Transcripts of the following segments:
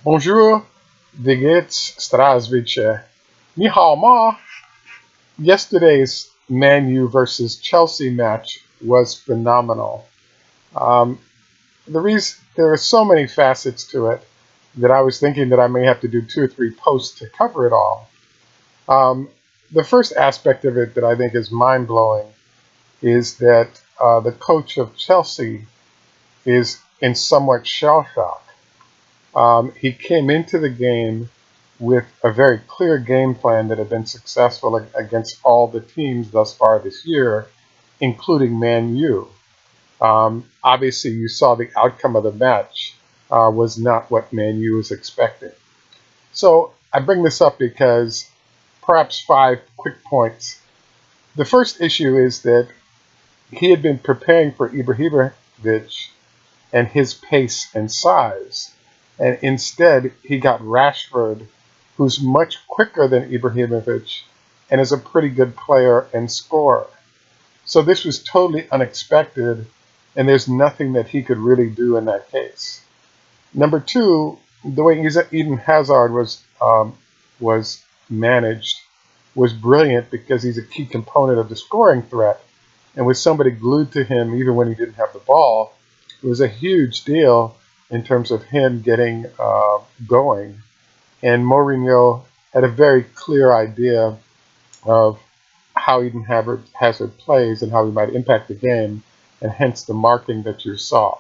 Bonjour, wie geht's, Zdravstvuyte. Ni hao ma. Yesterday's Man U versus Chelsea match was phenomenal. Um, there are so many facets to it that I was thinking that I may have to do two or three posts to cover it all. Um, the first aspect of it that I think is mind blowing is that the coach of Chelsea is in somewhat shell shock. He came into the game with a very clear game plan that had been successful against all the teams thus far this year, including Man U. Obviously, you saw the outcome of the match was not what Man U was expecting. So I bring this up because perhaps five quick points. The first issue is that he had been preparing for Ibrahimovic and his pace and size. And instead, he got Rashford, who's much quicker than Ibrahimovic and is a pretty good player and scorer. So this was totally unexpected, and there's nothing that he could really do in that case. Number two, the way Eden Hazard was managed was brilliant because he's a key component of the scoring threat. And with somebody glued to him, even when he didn't have the ball, it was a huge deal in terms of him getting going. And Mourinho had a very clear idea of how Eden Hazard plays and how he might impact the game, and hence the marking that you saw.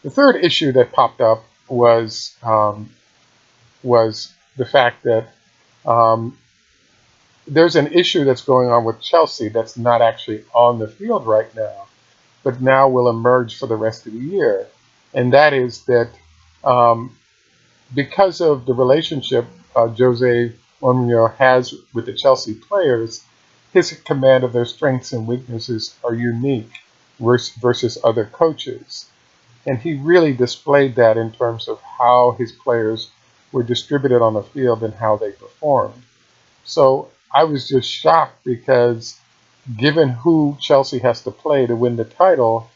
The third issue that popped up was the fact that there's an issue that's going on with Chelsea that's not actually on the field right now, but now will emerge for the rest of the year. And that is that because of the relationship Jose Mourinho has with the Chelsea players, his command of their strengths and weaknesses are unique versus other coaches. And he really displayed that in terms of how his players were distributed on the field and how they performed. So I was just shocked because given who Chelsea has to play to win the title,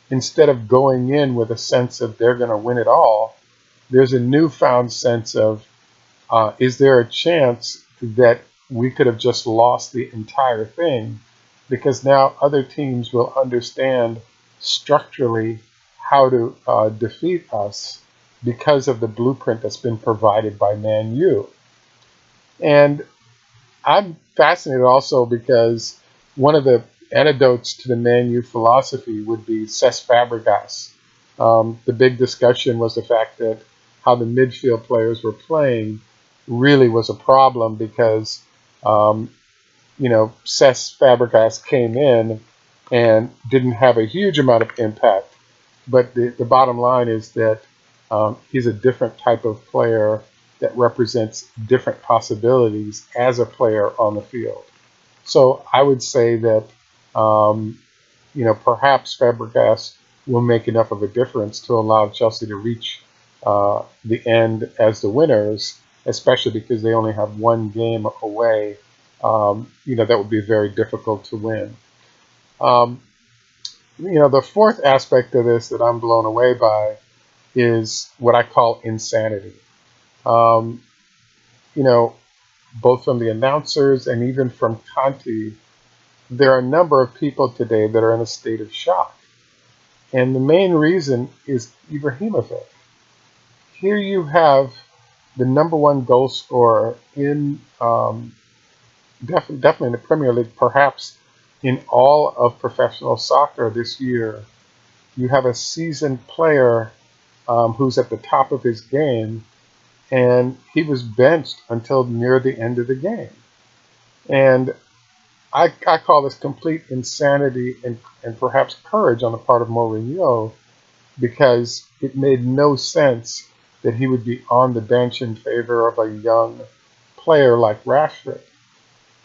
instead of going in with a sense of they're going to win it all, there's a newfound sense of is there a chance that we could have just lost the entire thing? Because now other teams will understand structurally how to defeat us because of the blueprint that's been provided by Man U. And I'm fascinated also because one of the antidotes to the Man U philosophy would be Cesc Fabregas. The big discussion was the fact that how the midfield players were playing really was a problem because, Cesc Fabregas came in and didn't have a huge amount of impact. But the bottom line is that he's a different type of player that represents different possibilities as a player on the field. So I would say that perhaps Fabregas will make enough of a difference to allow Chelsea to reach the end as the winners, especially because they only have one game away. That would be very difficult to win. The fourth aspect of this that I'm blown away by is what I call insanity. Um, you know, Both from the announcers and even from Conte, there are a number of people today that are in a state of shock. And the main reason is Ibrahimovic. Here you have the number one goal scorer in definitely in the Premier League, perhaps in all of professional soccer this year. You have a seasoned player who's at the top of his game, and he was benched until near the end of the game. And I call this complete insanity and perhaps courage on the part of Mourinho because it made no sense that he would be on the bench in favor of a young player like Rashford.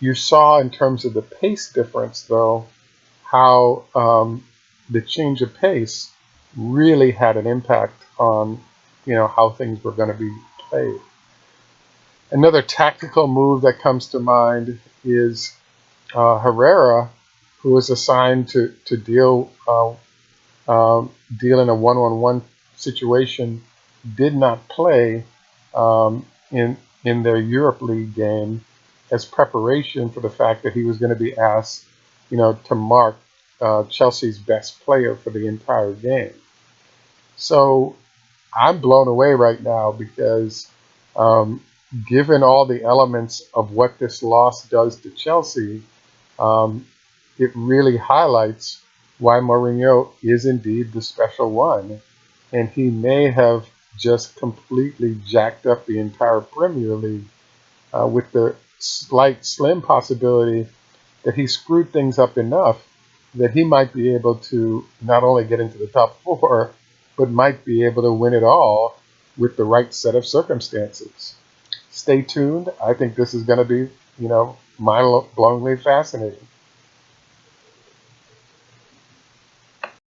You saw in terms of the pace difference, though, how the change of pace really had an impact on how things were going to be played. Another tactical move that comes to mind is Herrera, who was assigned to deal in a one-on-one situation, did not play, in their Europe League game as preparation for the fact that he was going to be asked, to mark Chelsea's best player for the entire game. So I'm blown away right now because, um, given all the elements of what this loss does to Chelsea, um, it really highlights why Mourinho is indeed the special one. And he may have just completely jacked up the entire Premier League, with the slim possibility that he screwed things up enough that he might be able to not only get into the top four, but might be able to win it all with the right set of circumstances. Stay tuned. I think this is going to be, mind-blowingly fascinating.